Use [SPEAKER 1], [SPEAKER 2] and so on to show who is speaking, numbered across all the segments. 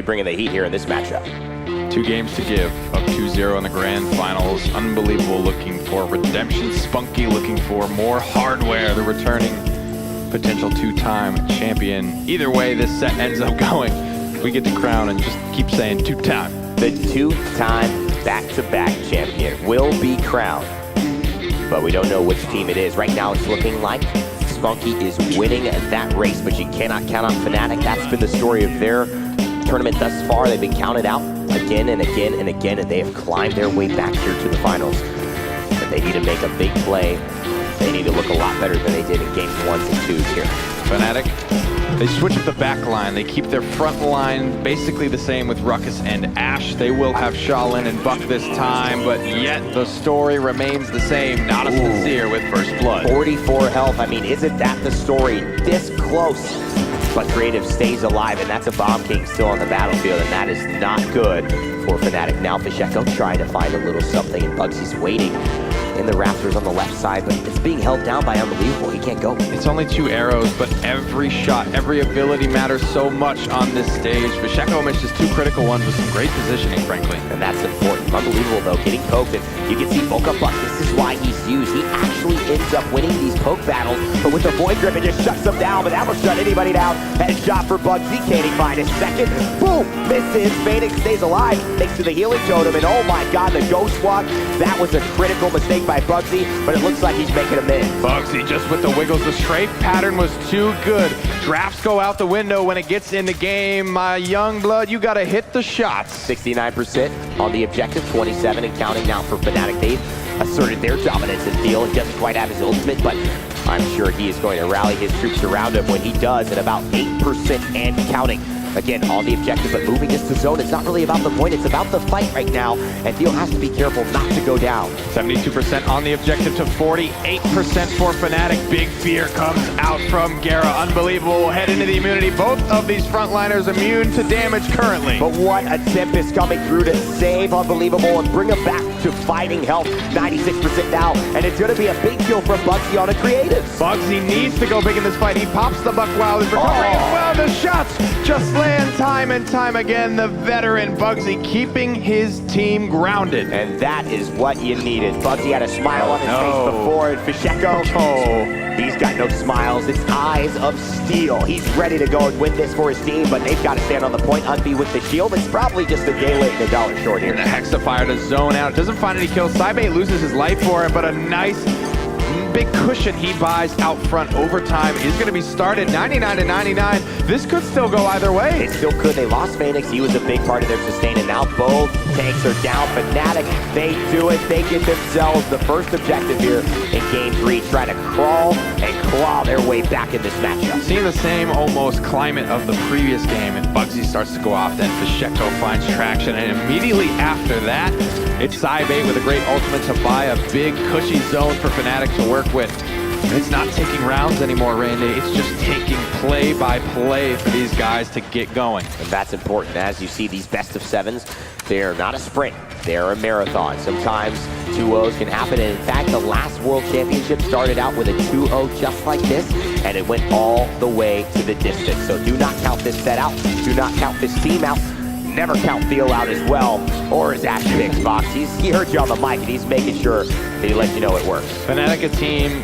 [SPEAKER 1] bringing the heat here in this matchup.
[SPEAKER 2] 2 games to give, up 2-0 in the grand finals. Unbelievable looking for redemption. Spunkki looking for more hardware. The returning potential 2-time champion. Either way this set ends up going, we get to crown and just keep saying 2-time.
[SPEAKER 1] The 2-time back-to-back champion will be crowned, but we don't know which team it is. Right now it's looking like spunkki is winning that race, but you cannot count on FNATIC. That's been the story of their tournament thus far. They've been counted out again and again and again, and they have climbed their way back here to the finals. But they need to make a big play. They need to look a lot better than they did in games 1s and 2s here.
[SPEAKER 2] FNATIC, they switch up the back line. They keep their front line basically the same with Ruckus and Ash. They will have Sha Lin and Buck this time, but yet the story remains the same. Natus Vincere with first blood.
[SPEAKER 1] 44 health. I mean, isn't that the story? This close. But Creative stays alive, and that's a Bomb King still on the battlefield, and that is not good for FNATIC. Now Fisheko trying to find a little something, and bugzy's waiting in the rafters on the left side, but it's being held down by Unbelievable. He can't go.
[SPEAKER 2] It's only 2 arrows, but every shot, every ability matters so much on this stage. Fisheko misses 2 critical ones with some great positioning, frankly.
[SPEAKER 1] And that's important. Unbelievable, though, getting poked. And you can see Boca Buck, this is why he's used. He actually ends up winning these poke battles, but with the Void Grip, it just shuts them down, but that will shut anybody down. Headshot for bugzy, can't he find his second? Boom, misses. Faenex stays alive thanks to the healing totem, and oh my god, the Ghost Walk. That was a critical mistake by bugzy, but it looks like he's making amends.
[SPEAKER 2] Bugzy just with the wiggles. The strafe pattern was too good. Drafts go out the window when it gets in the game. My young blood, you gotta hit the shots.
[SPEAKER 1] 69% on the objective, 27 and counting now for FNATIC. They've asserted their dominance in Thiel. He doesn't quite have his ultimate, but I'm sure he is going to rally his troops around him when he does at about 8% and counting. Again, on the objective, but moving this to zone, it's not really about the point, it's about the fight right now, and Thiel has to be careful not to go down.
[SPEAKER 2] 72% on the objective to 48% for FNATIC. Big fear comes out from Gerrah. Unbelievable will head into the immunity. Both of these frontliners immune to damage currently.
[SPEAKER 1] But what a tip is coming through to save Unbelievable and bring him back to fighting health. 96% now, and it's going to be a big kill from bugzy on a creative.
[SPEAKER 2] Bugzy needs to go big in this fight. He pops the buck while he's recovering as well. The shots just land time and time again. The veteran bugzy keeping his team grounded.
[SPEAKER 1] And that is what you needed. Bugzy had a smile on his face before, and Fisheko, he's got no smiles. It's eyes of steel. He's ready to go and win this for his team, but they've got to stand on the point. Unbe with the shield. It's probably just a day late and $1 short here.
[SPEAKER 2] And the Hexafire to zone out. Doesn't find any kills. Saibei loses his life for it, but a nice big cushion he buys out front. Overtime is going to be started 99 to 99. This could still go either way.
[SPEAKER 1] It still could. They lost Faenex. He was a big part of their sustain, and now both tanks are down. FNATIC, they do it. They get themselves the first objective here in game 3, trying to crawl and claw their way back in this matchup.
[SPEAKER 2] Seeing the same almost climate of the previous game, and bugzy starts to go off, then Fisheko finds traction, and immediately after that, it's Saibei with a great ultimate to buy a big cushy zone for FNATIC to work with. And it's not taking rounds anymore, Randy. It's just taking play by play for these guys to get going.
[SPEAKER 1] And that's important. As you see, these best of 7s, they're not a sprint. They're a marathon. Sometimes 2-0s can happen. And in fact, the last World Championship started out with a 2-0 just like this, and it went all the way to the distance. So do not count this set out. Do not count this team out. Never count Thiel out as well, or his Ash Mix box. He heard you on the mic, and he's making sure that he lets you know it works.
[SPEAKER 2] FNATIC, a team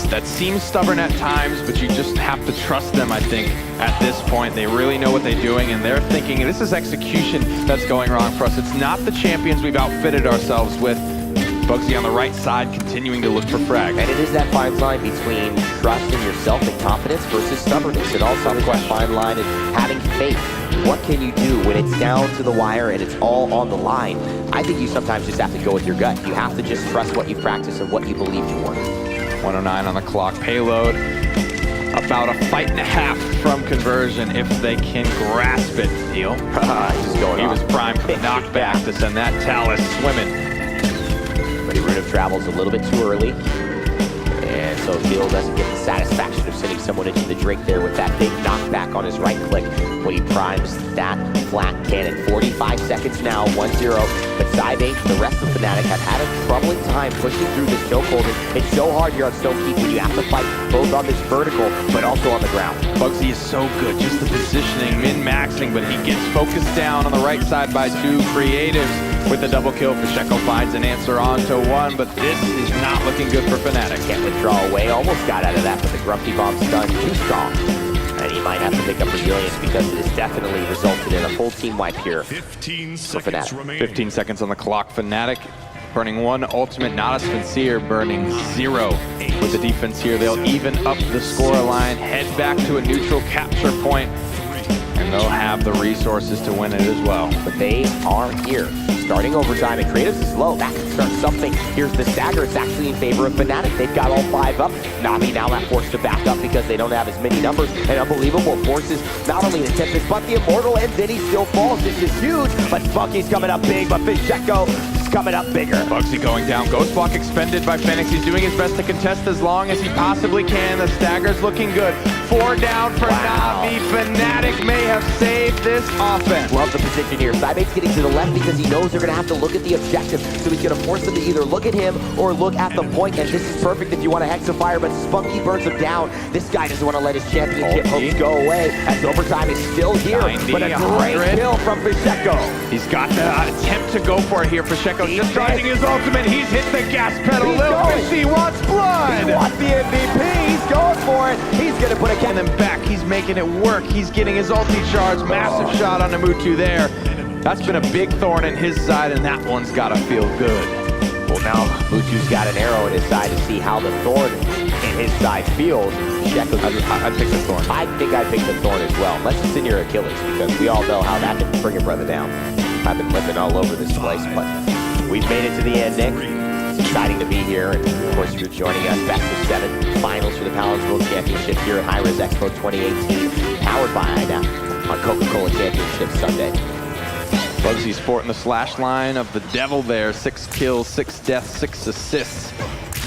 [SPEAKER 2] that seems stubborn at times, but you just have to trust them, I think, at this point. They really know what they're doing, and they're thinking, this is execution that's going wrong for us. It's not the champions we've outfitted ourselves with. Bugzy on the right side, continuing to look for frag.
[SPEAKER 1] And it is that fine line between trust in yourself and confidence versus stubbornness. It also is that fine line in having faith. What can you do when it's down to the wire and it's all on the line? I think you sometimes just have to go with your gut. You have to just trust what you practice and what you believe you want.
[SPEAKER 2] 109 on the clock. Payload about a fight and a half from conversion if they can grasp it. Thiel. He was primed for the knockback to send that Talus swimming.
[SPEAKER 1] But he route of travel's a little bit too early. And though Thiel doesn't get the satisfaction of sending someone into the Drake there with that big knockback on his right click when he primes that flat cannon. 45 seconds now, 1-0. But Zybe, the rest of FNATIC have had a troubling time pushing through this chokehold. It's so hard here on spunkki when you have to fight both on this vertical, but also on the ground.
[SPEAKER 2] bugzy is so good, just the positioning, min-maxing, but he gets focused down on the right side by two creatives. With the double kill, Fisheko finds an answer onto one, but this is not looking good for FNATIC.
[SPEAKER 1] Can't withdraw away, almost got out of that, but the Grumpy Bomb stun too strong. And he might have to pick up resilience because it has definitely resulted in a full team wipe here.
[SPEAKER 3] 15
[SPEAKER 1] for
[SPEAKER 3] seconds
[SPEAKER 1] FNATIC.
[SPEAKER 3] remaining.
[SPEAKER 2] 15 seconds on the clock. FNATIC burning one ultimate. Natus Vincere burning 0. With the defense here, they'll even up the score line, head back to a neutral capture point, and they'll have the resources to win it as well.
[SPEAKER 1] But they are here. Starting overtime, and Creatives is low. That can start something. Here's the stagger. It's actually in favor of FNATIC. They've got all 5 up. NAVI now not forced to back up because they don't have as many numbers. And Unbelievable forces not only the Tempest, but the Immortal, and then he still falls. This is huge, but spunkki's coming up big, but Fisheko is coming up bigger.
[SPEAKER 2] bugzy going down. Ghost Block expended by Faenex. He's doing his best to contest as long as he possibly can. The stagger's looking good. 4 down for NAVI. FNATIC may have saved this offense.
[SPEAKER 1] Love the position here. Zybe's getting to the left because he knows they're going to have to look at the objective. So he's going to force them to either look at him or look at the point. And this is perfect if you want to Hexafire, but spunkki burns him down. This guy doesn't want to let his championship hopes go away as overtime is still here.
[SPEAKER 2] 90,
[SPEAKER 1] but a great
[SPEAKER 2] 100.
[SPEAKER 1] kill from Fisheko.
[SPEAKER 2] He's got the attempt to go for it here. Fisheko just charging his ultimate. He's hit the gas pedal.
[SPEAKER 1] He's
[SPEAKER 2] Little
[SPEAKER 1] going.
[SPEAKER 2] Fishy wants blood.
[SPEAKER 1] He wants the MVP. He's going for it. He's going to put a
[SPEAKER 2] And then back, he's making it work. He's getting his ulti charge. Massive shot on the Mutu there. That's been a big thorn in his side, and that one's got to feel good.
[SPEAKER 1] Well, now Mutu's got an arrow in his side to see how the thorn in his side feels.
[SPEAKER 2] I'd pick the thorn.
[SPEAKER 1] I think I'd pick the thorn as well. Let's just in your Achilles because we all know how that can bring your brother down. I've been living all over this place, but we've made it to the end, Nick. It's exciting to be here, and of course you're joining us. Best of 7 finals for the Paladins World Championship here at High Res Expo 2018, powered by INAP on Coca-Cola Championship Sunday.
[SPEAKER 2] bugzy sporting the slash line of the devil there. 6 kills, 6 deaths, 6 assists.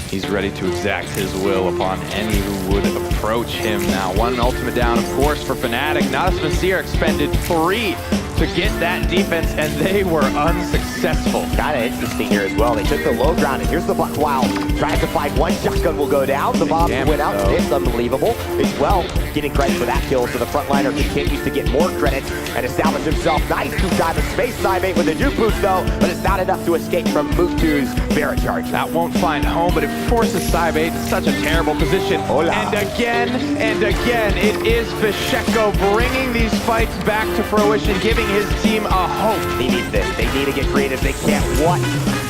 [SPEAKER 2] He's ready to exact his will upon any who would approach him now. 1 ultimate down, of course, for FNATIC. Natus Vincere expended 3 to get that defense, and they were unsuccessful.
[SPEAKER 1] Kind of interesting here as well. They took the low ground, and here's the buck wild. Trying to find one shotgun will go down. The bombs went out. It's unbelievable as well. Getting credit for that kill, so the frontliner continues to get more credits and establish himself. Nice 2-time space Zybe with a juke boost though, but it's not enough to escape from Mutu's Barrett charge.
[SPEAKER 2] That won't find home, but it forces Zybe to such a terrible position.
[SPEAKER 1] Hola.
[SPEAKER 2] And again, it is Fisheko bringing these fights back to fruition, giving his team a hope.
[SPEAKER 1] He needs this. They need to get creative. They can't what?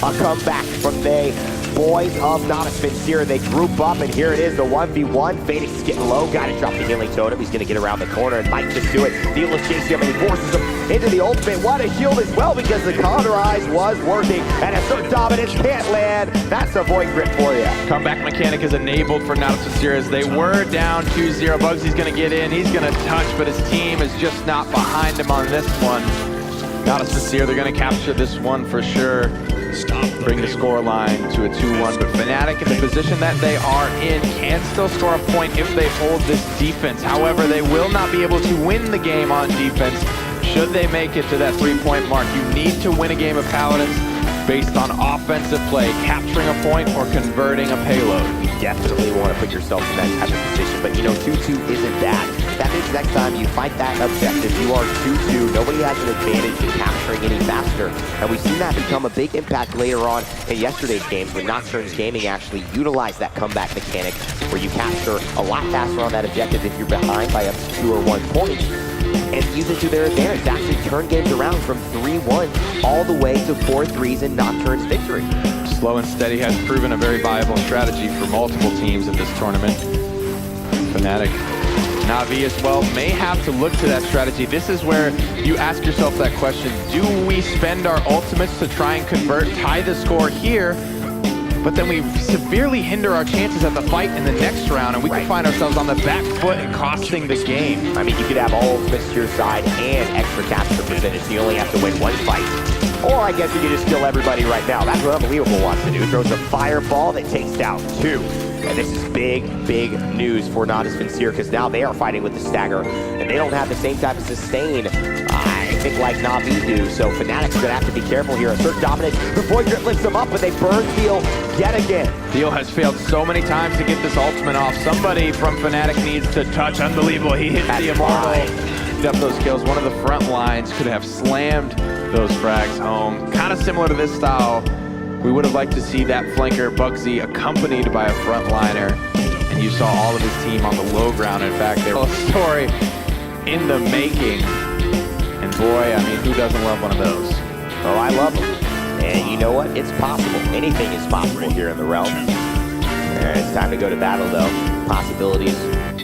[SPEAKER 1] A comeback from the boys of Natus Vincere. They group up, and here it is, the 1v1. Faenex is getting low. Got to drop the healing totem. He's going to get around the corner and might just do it. Thiel is chasing him, and he forces him into the ultimate. What a shield as well, because the counter eyes was working, and assert dominance can't land. That's a void grip for you.
[SPEAKER 2] Comeback mechanic is enabled for Natus Vincere as they were down 2-0. bugzy's going to get in. He's going to touch, but his team is just not behind him on this one. Natus Vincere, they're going to capture this one for sure. Bring the score line to a 2-1, but FNATIC in the position that they are in can still score a point if they hold this defense. However, they will not be able to win the game on defense should they make it to that 3-point mark. You need to win a game of Paladins based on offensive play, capturing a point or converting a payload.
[SPEAKER 1] You definitely want to put yourself in that type of position, but you know, 2-2 isn't bad. That means next time you fight that objective, you are 2-2. Nobody has an advantage in capturing any faster. And we've seen that become a big impact later on in yesterday's games when Nocturne's Gaming actually utilized that comeback mechanic where you capture a lot faster on that objective if you're behind by up to 2 or 1 point. And use it to their advantage to actually turn games around from 3-1 all the way to 4-3s in Nocturne's victory.
[SPEAKER 2] Slow and steady has proven a very viable strategy for multiple teams at this tournament. FNATIC, NAVI as well may have to look to that strategy. This is where you ask yourself that question, do we spend our ultimates to try and convert, tie the score here, but then we severely hinder our chances at the fight in the next round, and we can find ourselves on the back foot and costing the game.
[SPEAKER 1] I mean, you could have all ultimates to your side and extra capture percentage, so you only have to win 1 fight. Or I guess you could just kill everybody right now. That's what Unbelievable wants to do. Throws a fireball that takes down 2. And this is big, big news for Natus Vincere, because now they are fighting with the stagger, and they don't have the same type of sustain, I think, like NAVI do. So FNATIC's gonna have to be careful here. Assert dominance. The void grip lifts them up, but they burn Thiel yet again.
[SPEAKER 2] Thiel has failed so many times to get this ultimate off. Somebody from FNATIC needs to touch. Unbelievable. He hits the Immortal. Picked up those kills. One of the front lines could have slammed those frags home. Kind of similar to this style. We would have liked to see that flanker bugzy accompanied by a frontliner, and you saw all of his team on the low ground. In fact, there was a story in the making, and boy, I mean, who doesn't love one of those?
[SPEAKER 1] Oh, I love them. And you know what? It's possible. Anything is possible here in the realm. And it's time to go to battle, though. Possibilities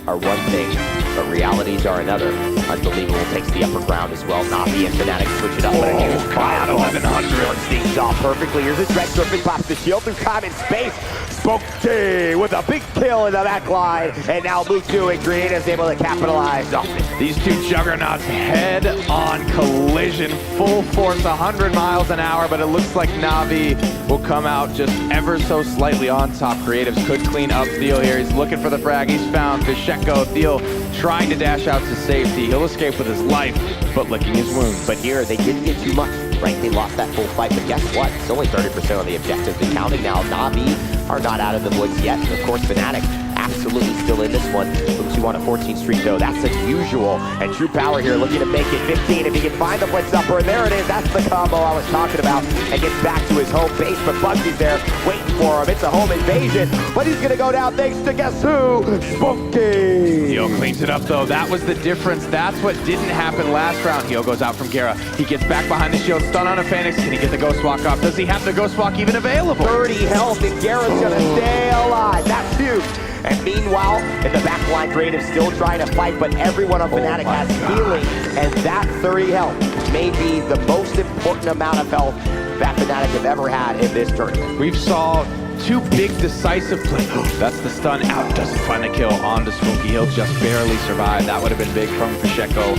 [SPEAKER 1] are one thing, but realities are another. Unbelievable takes the upper ground as well. NAVI and FNATIC switch it up, but a huge
[SPEAKER 2] God, 1100.
[SPEAKER 1] Sneaks off perfectly. Here's this red serpent, pops the shield through time and space. spunkki with a big kill in the back line, and now Mutu and Green is able to capitalize off it.
[SPEAKER 2] These two juggernauts head-on collision, full force, 100 miles an hour, but it looks like NAVI will come out just ever so slightly on top. Creatives could clean up Thiel here. He's looking for the frag. He's found Fisheko. Thiel trying to dash out to safety. He'll escape with his life, but licking his wounds.
[SPEAKER 1] But here, they didn't get too much, right? They lost that full fight, but guess what? It's only 30% on the objective. The counting now, NAVI are not out of the woods yet. And of course, FNATIC absolutely still in this one. Mutu on a 14 streak, though. That's unusual. And True Power here looking to make it 15. If he can find the blitz upper, and there it is. That's the combo I was talking about. And gets back to his home base, but bugzy's there waiting for him. It's a home invasion, but he's going to go down thanks to guess who? spunkki!
[SPEAKER 2] Thiel cleans it up, though. That was the difference. That's what didn't happen last round. Thiel goes out from Gerrah. He gets back behind the shield, stun on a Faenex. Can he get the Ghost Walk off? Does he have the Ghost Walk even available?
[SPEAKER 1] 30 health, and Gerrah's going to stay alive. That's huge. And meanwhile, in the back line, Creative's still trying to fight, but everyone on FNATIC has healing, and that 30 health may be the most important amount of health that FNATIC have ever had in this tournament.
[SPEAKER 2] We've saw two big decisive plays. That's the stun out, doesn't find the kill on the spunkki. He'll just barely survive. That would have been big from Fisheko.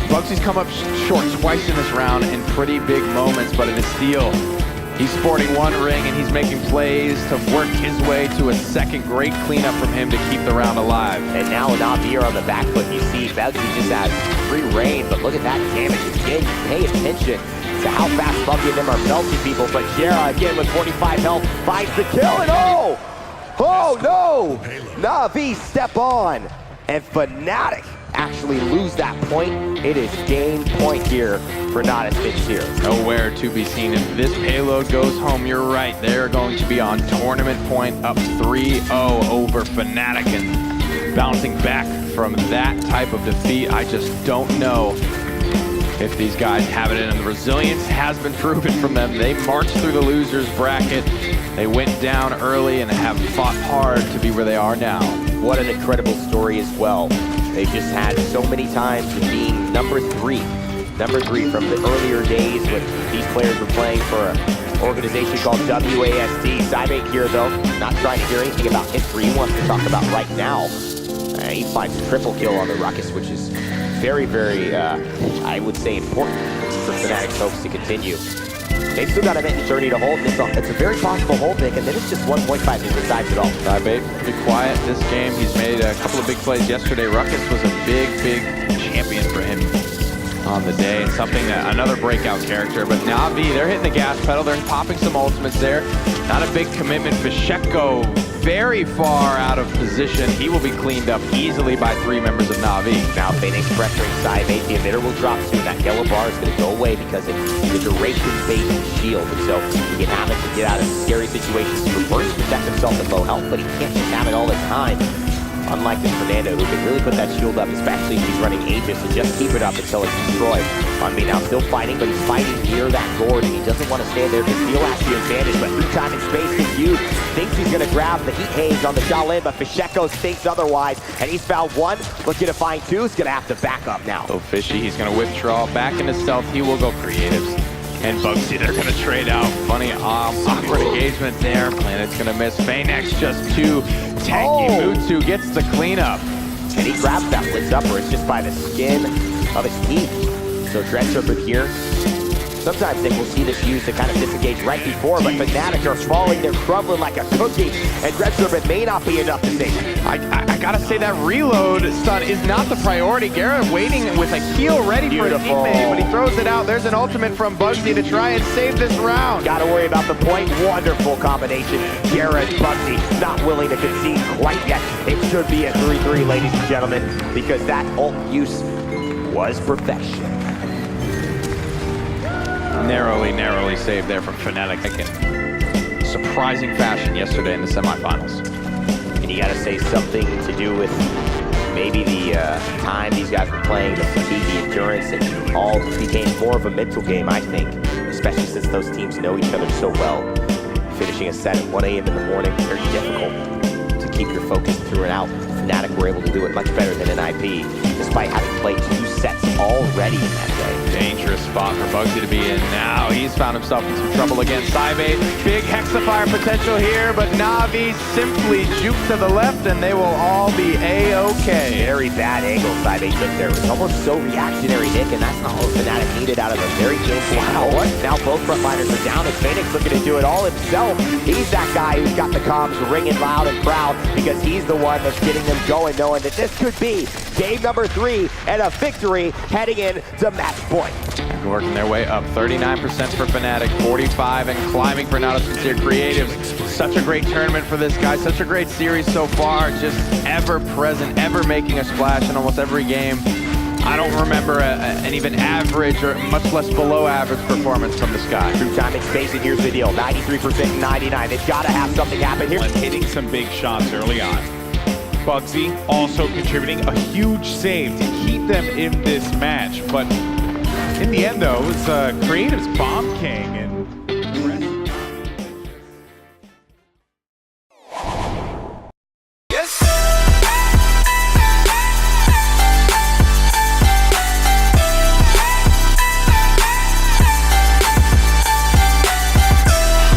[SPEAKER 2] Bugzy's come up short twice in this round in pretty big moments, but it is Thiel. He's sporting one ring, and he's making plays to work his way to a second. Great cleanup from him to keep the round alive.
[SPEAKER 1] And now NAVI are on the back foot. You see bugzy just has free reign, but look at that damage. Again, pay attention to how fast bugzy and them are melting people. But Gerrah, again, with 45 health, finds the kill, and oh no! NAVI step on, and FNATIC actually lose that point. It is game point here for Natus Vincere.
[SPEAKER 2] Nowhere to be seen. If this payload goes home, you're right. They're going to be on tournament point, up 3-0 over FNATIC, and bouncing back from that type of defeat, I just don't know if these guys have it in them. The resilience has been proven from them. They marched through the losers bracket. They went down early and have fought hard to be where they are now.
[SPEAKER 1] What an incredible story as well. They just had so many times of being number three from the earlier days when these players were playing for an organization called WASD. Cybate here, though, not trying to hear anything about history. He wants to talk about right now. He finds a triple kill on the Ruckus, which is very, very, I would say, important for FNATIC folks to continue. They've still got a minute journey to hold this on. It's a very possible hold, Nick, and then it's just 1.5 that decides it all.
[SPEAKER 2] Cybate, pretty quiet this game. He's made a couple of big plays yesterday. Ruckus was a big, big champion for him on the day, and something that another breakout character. But NAVI, they're hitting the gas pedal. They're popping some ultimates there. Not a big commitment. Fisheko very far out of position. He will be cleaned up easily by 3 members of NAVI.
[SPEAKER 1] Now Faenex pressuring Cybate. The emitter will drop soon. That yellow bar is going to go away because it's the duration-based shield. And so he can have it to get out of scary situations. Reverse protect himself at low health, but he can't just have it all the time. Unlike this Fernando, who can really put that shield up, especially if he's running Aegis, and just keep it up until it's destroyed. Now still fighting, but he's fighting near that gourd, and he doesn't want to stand there because Thiel has the advantage, but through time and space is huge. Thinks he's going to grab the heat haze on the Sha Lin, but Fisheko thinks otherwise, and he's found one, looking to find 2. He's going to have to back up now.
[SPEAKER 2] So Fishy, he's going to withdraw back into stealth. He will go creatives. And bugzy, they're going to trade out. Funny, awkward engagement there. Planet's going to miss. Faenex just too tanky. Mutu gets the cleanup.
[SPEAKER 1] And he grabs that blitz upper. It's just by the skin of his teeth. So Dread Serpent here Sometimes Nick will see this used to kind of disengage right before, but FNATIC are falling, they're crumbling like a cookie, and Red Serpent may not be enough to save him.
[SPEAKER 2] I gotta say that reload stun is not the priority. Gerrah waiting with a heal ready for his teammate, but he throws it out. There's an ultimate from bugzy to try and save this round.
[SPEAKER 1] Gotta worry about the point. Wonderful combination. Gerrah and bugzy not willing to concede quite yet. It should be a 3-3, ladies and gentlemen, because that ult use was perfection.
[SPEAKER 2] Narrowly saved there from FNATIC in surprising fashion yesterday in the semifinals.
[SPEAKER 1] And you gotta say something to do with maybe the time these guys were playing, the fatigue, the endurance, and all became more of a mental game, I think, especially since those teams know each other so well. Finishing a set at 1 a.m. in the morning, very difficult to keep your focus through and out. FNATIC were able to do it much better than NIP, despite having played 2 sets already in that day.
[SPEAKER 2] Dangerous spot for bugzy to be in now. He's found himself in some trouble against Saibate. Big Hexafire potential here, but NAVI simply juke to the left and they will all be A-okay.
[SPEAKER 1] Very bad angle Saibate took there. It was almost so reactionary, Nick, and that's not all FNATIC needed out of a very painful wow. Now both frontliners are down and Faenex looking to do it all himself. He's that guy who's got the comms ringing loud and proud because he's the one that's getting them going, knowing that this could be game number 3 and a victory heading in to match point.
[SPEAKER 2] Working their way up, 39% for FNATIC, 45 and climbing for Natus Vincere Creatives. Such a great tournament for this guy, such a great series so far, just ever present, ever making a splash in almost every game. I don't remember an even average or much less below average performance from this guy.
[SPEAKER 1] True time and space, and here's the deal, 93% and 99. They've got to have something happen here.
[SPEAKER 3] Hitting some big shots early on. bugzy also contributing a huge save to keep them in this match. But in the end, though, it was Creative's Bomb King, and